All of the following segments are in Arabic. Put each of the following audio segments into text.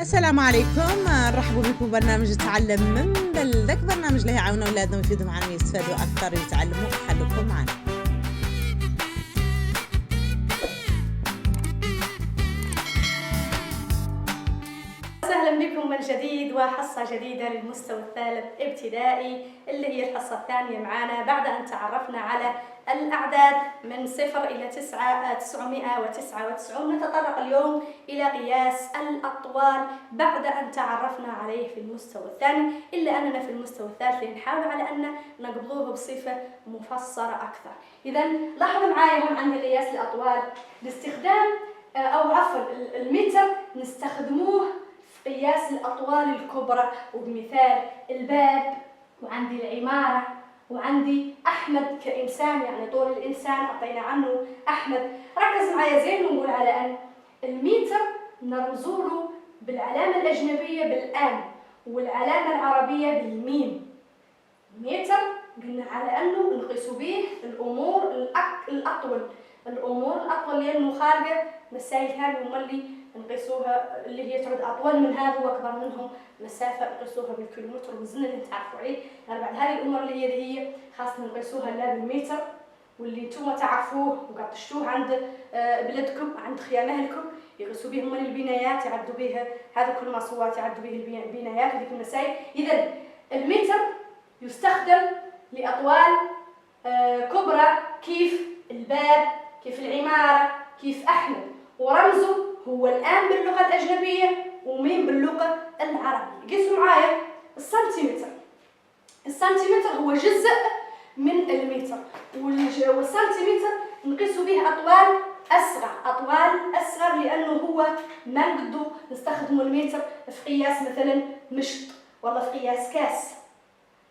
السلام عليكم، نرحبوا بكم برنامج تعلم من بلدك، برنامج اللي يعاون اولادنا ويفيدهم عنهم يستفادوا اكثر ويتعلموا. خليكم معنا. أهلا بكم من جديد وحصة جديدة للمستوى الثالث ابتدائي اللي هي الحصة الثانية معنا بعد أن تعرفنا على الأعداد من 0 إلى 999. نتطرق اليوم إلى قياس الأطوال بعد أن تعرفنا عليه في المستوى الثاني، إلا أننا في المستوى الثالث نحاول على أن نقبضوه بصفة مفصلة أكثر. إذا لاحظوا معايا هم عندي قياس الأطوال باستخدام أو عفوا المتر نستخدموه في قياس الأطوال الكبرى، وبمثال الباب، وعندي العمارة، وعندي أحمد كإنسان، يعني طول الإنسان أعطينا عنه أحمد. ركز معايا زين ونقول على أن المتر نرمزوله بالعلامة الأجنبية بالآن والعلامة العربية بالميم. المتر قلنا على أنه نقيسوا به الأمور الأطول، الأمور الأطول لأنه خارجة مسائل هذه هما اللي نقيسوها، اللي هي تعود أطول من هذا وأكبر منهم مسافة نقيسوها بالكيلومتر والزن اللي تعرفوا عليه. يعني بعد هذه الأمور اللي هي خاصة نقيسوها لا بالمتر، واللي انتم تعرفوه وقاعد تشتوه عند بلادكم، عند خيام أهلكم يقيسوا به هم البنايات، يعدوا به هذا كل المصوات، يعدوا به البنايات وذيك المسائل. إذا المتر يستخدم لأطوال كبرى كيف الباب، كيف العمارة، كيف أحمد، ورمزه هو الآن باللغة الأجنبية ومين باللغة العربية. قيسوا معايا السنتيمتر. السنتيمتر هو جزء من المتر، والسنتيمتر نقيسوا به أطوال أصغر لأنه هو ما نقدو نستخدموا المتر في قياس مثلا مشط ولا في قياس كاس.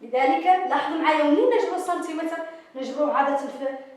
لذلك لاحظوا معايا منين نجبروا السنتيمتر؟ نجبروه عادة في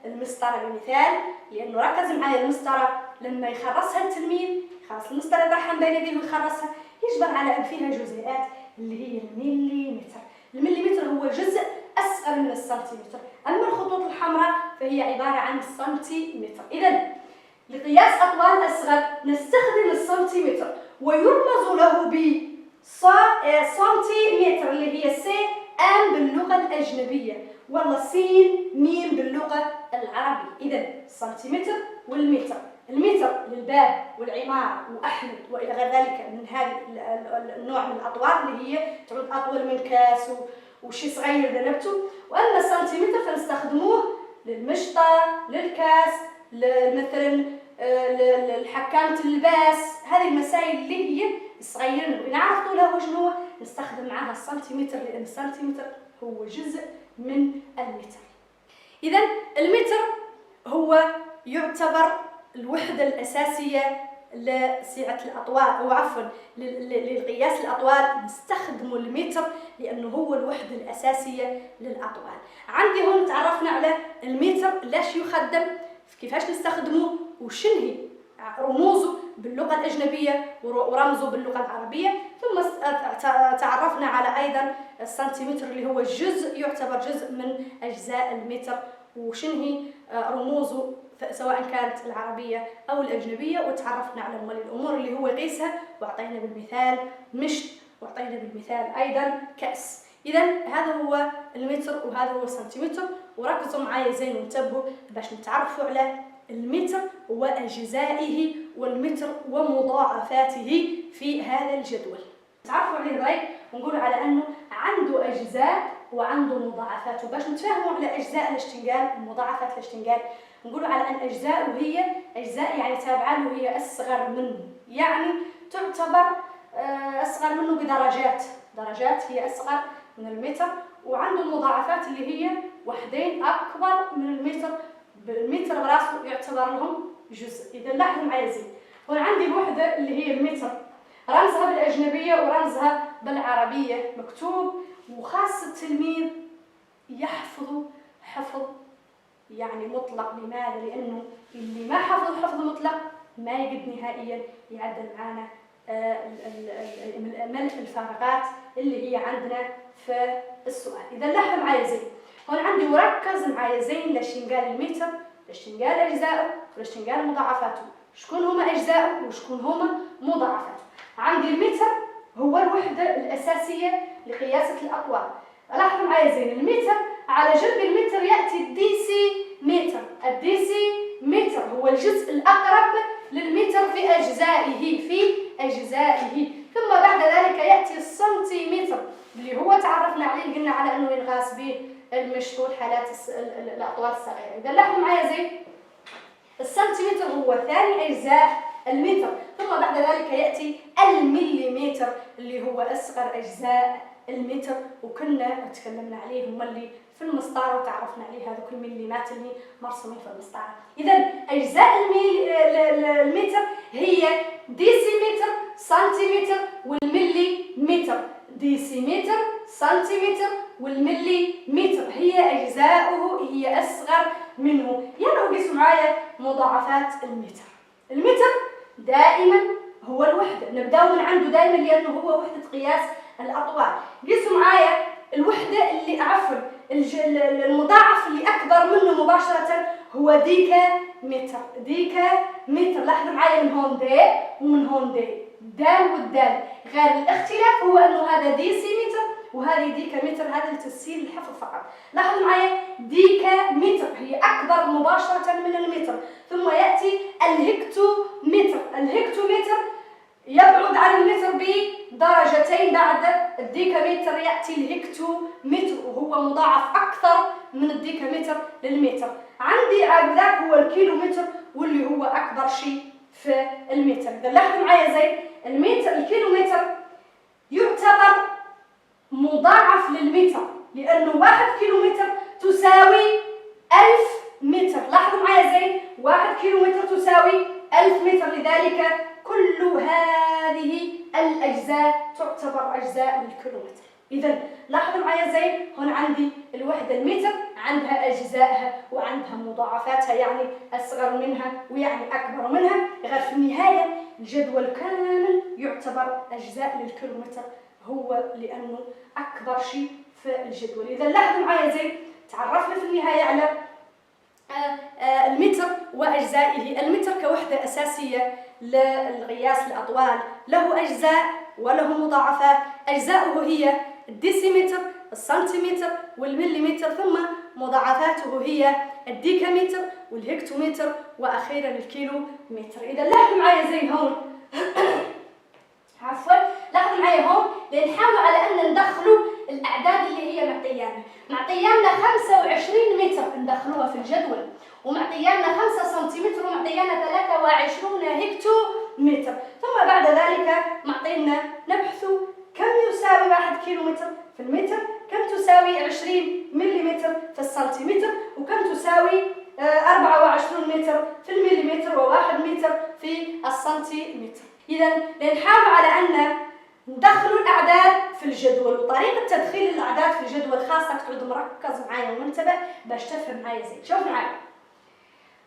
المسطرة بمثال، لأنه ركز معايا المسطرة لما يخرصها التلميذ، خلاص المسطرة يطرحها بين يديه ويخرصها، يجبر على أن فيها جزيئات اللي هي المليمتر. المليمتر هو جزء أصغر من السنتيمتر، أما الخطوط الحمراء فهي عبارة عن السنتيمتر. إذا لقياس أطوال أصغر نستخدم السنتيمتر، ويرمز له بسنتيمتر اللي هي سي آم باللغة الأجنبية ولا سين ميم باللغة العربية. إذا السنتيمتر والمتر، المتر للباب والعمارة وأحمد وإلى غير ذلك من هذا النوع من الأطوال اللي هي تعود أطول من كاس وشي صغير ذنبته. وأما السنتيمتر فنستخدموه للمشطة، للكاس، مثلا للحكامة اللباس، هذه المسائل اللي هي صغيرة نعرف طولها وشنو هو نستخدم معها السنتيمتر، لأن السنتيمتر هو جزء من المتر. إذا المتر هو يعتبر الوحدة الأساسية لسعة الأطوال، أو عفوا للقياس الأطوال نستخدم المتر لأنه هو الوحدة الأساسية للأطوال. عندي هون تعرفنا على المتر ليش يخدم، كيفاش نستخدمه، وشنهي رموزه باللغة الأجنبية ورمزه باللغة العربية. ثم تعرفنا على أيضا السنتيمتر اللي هو يعتبر جزء من أجزاء المتر، وشنهي رموزه سواء كانت العربية أو الأجنبية. وتعرفنا على الأمور اللي هو يقيسها، وأعطينا بالمثال مشط، وأعطينا بالمثال أيضا كأس. إذا هذا هو المتر وهذا هو السنتيمتر. وركزوا معايا زين وانتبهوا باش نتعرفوا على المتر وأجزائه والمتر ومضاعفاته في هذا الجدول. تعرفوا عليه ازاي؟ ونقول على أنه عنده أجزاء وعنده مضاعفات، وباش نتفاهموا على أجزاء الاشتنقال ومضاعفات الاشتنقال نقولوا على أن أجزاء وهي أجزاء يعني تابعة له، هي أصغر منه، يعني تعتبر أصغر منه درجات هي أصغر من المتر. وعنده المضاعفات اللي هي وحدين أكبر من المتر، المتر براسه يعتبر لهم جزء. إذا لاحظوا معايا زين، هون عندي الوحدة اللي هي المتر، رمزها بالأجنبية ورمزها بالعربية مكتوب، وخاص التلميذ يحفظ حفظ يعني مطلق. لماذا؟ لأنه اللي ما حفظ حفظ مطلق ما يقدر نهائيا يعدل معنا الفارقات اللي هي عندنا في السؤال. إذا لاحظوا معايا زين، هون عندي وركز معايا زين ليش ينقال المتر، ليش ينقال أجزاؤه، وليش ينقال مضاعفاته، شكون هما أجزاؤه وشكون هما مضاعفاته. عندي المتر هو الوحدة الأساسية لقياس الأطوال. لاحظوا معايا زين، المتر على جنب المتر يأتي الديسي متر. الديسي متر هو الجزء الأقرب للمتر في أجزائه. ثم بعد ذلك يأتي السنتيمتر اللي هو تعرفنا عليه، قلنا على أنه ينقاس به المشط والحالات الأطوال الصغيرة. إذا لاحظوا معايا زين، السنتيمتر هو ثاني أجزاء المتر. ثم بعد ذلك يأتي المليمتر اللي هو أصغر أجزاء المتر، وكنا تكلمنا عليه، هم اللي في المسطرة وتعرفنا عليه هذوك المليمات اللي مرسومين في المسطرة. إذا أجزاء المتر هي ديسيمتر، سنتيمتر والمليمتر. ديسيمتر، سنتيمتر والمليمتر هي أجزاؤه، هي أصغر منه. يعني قيسوا معايا مضاعفات المتر. المتر دائما هو الوحدة، نبدأ من عنده دائما لأنه هو وحدة قياس الأطوال. قيسوا معايا الوحدة اللي المضاعف اللي أكبر منه مباشرة هو ديكا متر. لاحظوا معايا من هون دي ومن هون دي، دال والدال، غير الاختلاف هو أنه هذا ديسيمتر وهذه ديكا متر، هذا لتسهيل الحفظ فقط. لاحظوا معايا ديكا متر هي أكبر مباشرة من المتر. ثم يأتي الهكتومتر. الهكتومتر يبعد عن المتر بدرجتين، بعد الديكامتر يأتي الهكتومتر وهو مضاعف أكثر من الديكامتر للمتر. عندي ذاك هو الكيلومتر واللي هو أكبر شيء في المتر. إذا لاحظوا معايا زين، الكيلومتر يعتبر مضاعف للمتر لأنه 1 كيلومتر تساوي 1000 متر. لاحظوا معايا زين، 1 كيلومتر تساوي 1000 متر، لذلك كل هذه الأجزاء تعتبر أجزاء للكيلومتر. إذا لاحظوا معايا زين، هون عندي الوحدة المتر عندها أجزائها وعندها مضاعفاتها، يعني أصغر منها ويعني أكبر منها، غير في النهاية الجدول كامل يعتبر أجزاء للكيلومتر، هو لأنه أكبر شيء في الجدول. إذا لاحظوا معايا زين، تعرفنا في النهاية على المتر وأجزائه. المتر كوحدة أساسية للقياس الأطوال، له أجزاء وله مضاعفات. أجزاؤه هي الديسيمتر، السنتيمتر والمليمتر، ثم مضاعفاته هي الديكامتر والهكتومتر وأخيرا الكيلومتر. إذا لاحظوا معايا زين هون لاحظوا معايا هون لنحاول على أن ندخلوا الأعداد اللي هي معطيانا 25 متر ندخلوها في الجدول، ومعطيانا 5 سنتيمتر، ومعطيانا 23 هكتومتر. ثم بعد ذلك معطينا نبحث كم يساوي 1 كيلومتر في المتر، كم تساوي 20 مليمتر في السنتيمتر، وكم تساوي 24 متر في المليمتر و1 متر في السنتيمتر. إذا لنحاول على أن ندخلوا الأعداد في الجدول، وطريقة تدخيل الأعداد في الجدول خاصة تعود مركز معايا ومنتبه باش تفهم معايا زين. شوف معايا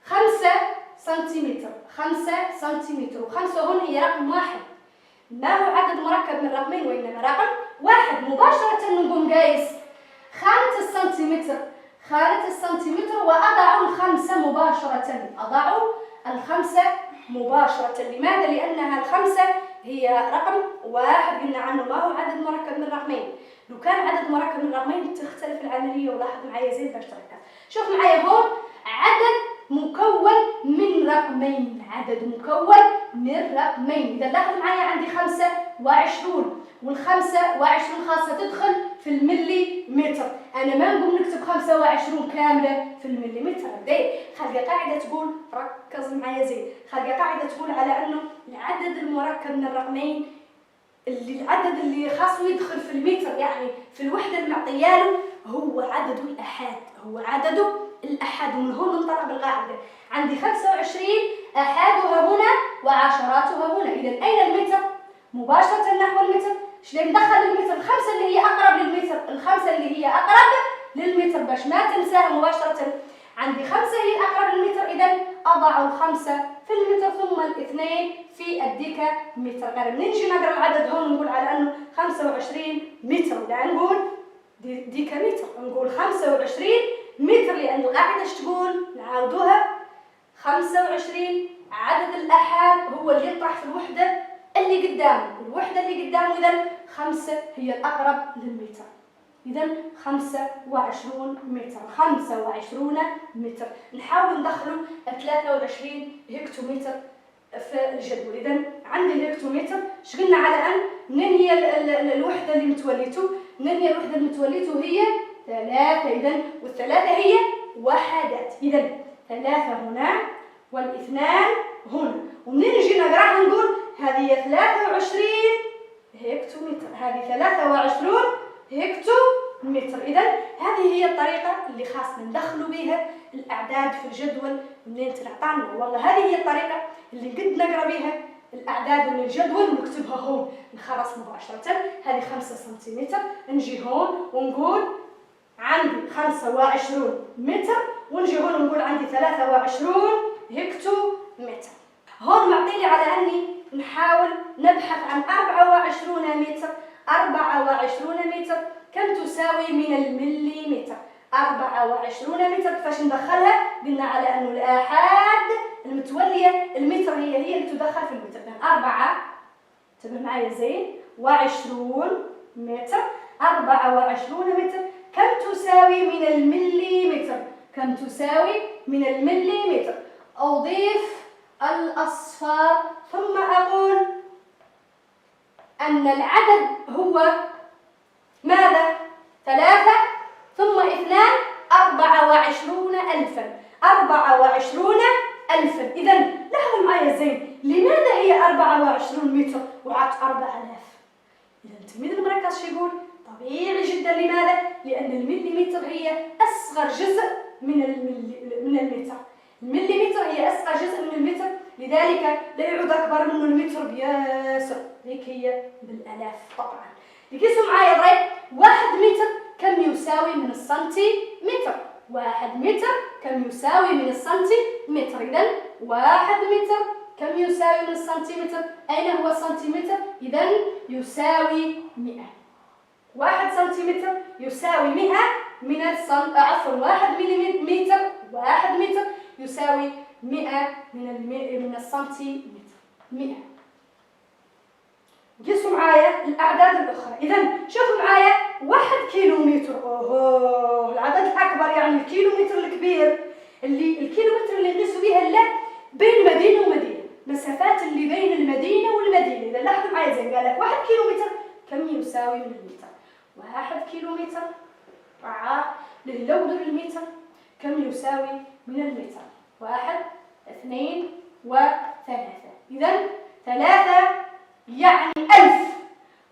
5 سنتيمتر، 5 سنتيمتر، و5 هون هي رقم 1، ما هو عدد مركب من رقمين وإنما رقم 1. مباشرة نقوم قايس خانة السنتيمتر، خانة السنتيمتر، وأضع الخمسة مباشرة، أضع الخمسة مباشرة. لماذا؟ لأنها الخمسة هي رقم 1، قلنا عنه ما هو عدد مركب من رقمين. لو كان عدد مركب من رقمين تختلف العملية، ولاحظوا معايا زين باش تركز. شوف معايا هون عدد مكون من رقمين، عدد مكون من رقمين. إذا لاحظوا معايا عندي 25، وال25 خاصة تدخل في المليمتر. أنا ما نقوم نكتب 25 كاملة في المليمتر، خلي قاعدة تقول، ركز معايا زين، خلي قاعدة تقول على أنه العدد المركب من الرقمين العدد اللي خاصه يدخل في المتر، يعني في الوحدة المعطياله هو عدد الأحاد، هو عدد الأحاد. ومن هون ننطلق بالقاعدة، عندي 25 أحادها هنا وعشراتها هنا. إذا أين المتر؟ مباشرة نحو المتر. شلون ندخل المتر؟ الخمسة اللي هي أقرب للمتر، الخمسة اللي هي أقرب للمتر باش ما تنساها مباشرة. عندي 5 هي الأقرب للمتر، إذا أضع الخمسة في المتر ثم الاثنين في الديكامتر. غير نجي نقرا العدد هون نقول على أنه 25 متر، ولا نقول ديكامتر، نقول 25 متر، لأن القاعدة ايش تقول؟ نعاودوها، 25 عدد الآحاد هو اللي يطرح في الوحدة اللي قدامه والوحدة اللي قدامه، إذا 5 هي الأقرب للمتر. إذا 25 متر، 25 متر. نحاول ندخلوا 23 هكتومتر في الجدول. إذا عندي الهكتومتر، اش قلنا على أن منين هي الوحدة اللي متوليته؟ منين هي الوحدة اللي متوليته؟ هي 3. إذا والثلاثة هي وحدات. إذا 3 هنا والاثنان هنا. ومنين نجي نقراها نقول هذه 23 هكتومتر، هذه 23 هكتومتر. إذا هذه هي الطريقة اللي خاصنا ندخلوا بها الأعداد في الجدول منين تنعطانا. والله هذه هي الطريقة اللي قد نقرا بها الأعداد من الجدول ونكتبها هون، نخلص مباشرة. هذه 5 سنتيمتر، نجي هون ونقول عندي 25 متر، ونجي هون ونقول عندي 23 هكتومتر. هون معطيلي على أني نحاول نبحث عن 24 متر. 24 متر كم تساوي من المليمتر؟ 24 متر كيفاش ندخلها؟ قلنا على أنه الآحاد المتولية المتر هي اللي تدخل في المتر. 4 انتبه معايا زين، 20 متر. 24 متر كم تساوي من المليمتر؟ كم تساوي من المليمتر؟ أضيف الأصفار ثم أقول أن العدد هو ماذا؟ 3 ثم 2 24,000. 24,000. إذا لاحظوا معايا زين، لماذا هي 24 متر وعطت 4000؟ إذا التلميذ المركز شو يقول؟ طبيعي جدا. لماذا؟ لأن المليمتر هي أصغر جزء من المتر. المليمتر هي أصغر جزء من المتر، لذلك لا يعود أكبر منه المتر بياسر، هيك هي بالآلاف طبعا. ركزوا معايا ضريب. 1 متر كم يساوي من السنتيمتر؟ 1 متر كم يساوي من السنتيمتر؟ إذا 1 متر كم يساوي من السنتيمتر؟ أين هو السنتيمتر؟ إذا يساوي 100. 1 سنتيمتر يساوي 100 من عفوا 1 مليمتر. 1 متر يساوي 100 من السنتيمتر. 100. قيسوا معايا الأعداد الأخرى. إذا شوفوا معايا 1 كيلومتر. أوه العدد الأكبر، يعني الكيلومتر الكبير، الكيلومتر اللي نقيسوا بها لا بين مدينة ومدينة، مسافات اللي بين المدينة والمدينة. إذا لاحظوا معايا زين، قال لك 1 كيلومتر كم يساوي من المتر؟ 1 كيلومتر لو المتر كم يساوي من المتر؟ 1 2 و3. إذا 3 يعني 1000.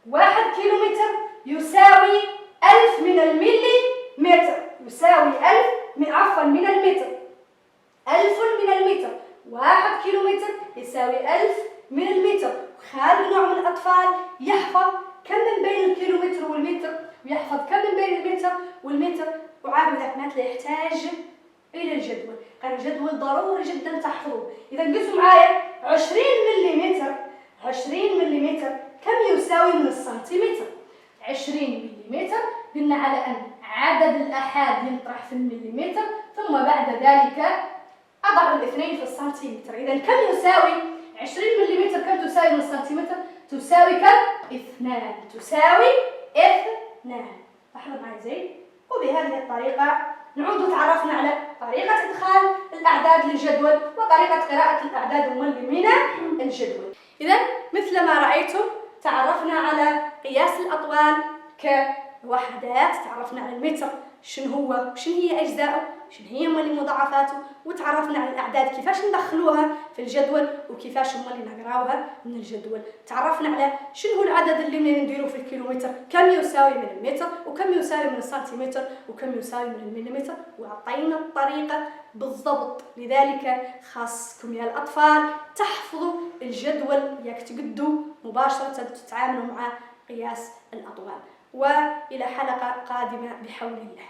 1 كيلومتر يساوي 1000 من المليمتر، يساوي 1000 من المتر. 1000 من المتر. 1 كيلومتر يساوي 1000 من المتر. خالد نوع من الأطفال يحفظ كم من بين الكيلومتر والمتر، ويحفظ كم من بين المتر والمتر، وعاد ذاك مات لا يحتاج إلى الجدول. قال الجدول ضروري جدا تحفظوه. إذا قيسوا معايا 20 مليمتر. 20 مليمتر كم يساوي من السنتيمتر؟ 20 مليمتر قلنا على أن عدد الآحاد ينطرح في المليمتر، ثم بعد ذلك أضع الاثنين في السنتيمتر. إذا كم يساوي 20 مليمتر؟ كم تساوي من السنتيمتر؟ تساوي كم؟ 2. تساوي 2. لاحظوا معي زين. وبهذه الطريقة نعود تعرفنا على طريقة إدخال الأعداد للجدول وطريقة قراءة الأعداد المولي من الجدول. إذا مثل ما رأيتم تعرفنا على قياس الأطوال كوحدات، تعرفنا على المتر شنو هو وشنو هي أجزاؤه، شنو هي مولي مضاعفاته، وتعرفنا على الأعداد كيفاش ندخلوها في الجدول وكيفاش هما اللي نقراوها من الجدول. تعرفنا على شنو هو العدد اللي نديروه في الكيلومتر، كم يساوي من المتر، وكم يساوي من السنتيمتر، وكم يساوي من المليمتر، وعطينا الطريقة بالضبط. لذلك خاصكم يا الأطفال تحفظوا الجدول ياك تقدوا مباشرة تتعاملوا مع قياس الأطوال. وإلى حلقة قادمة بحول الله.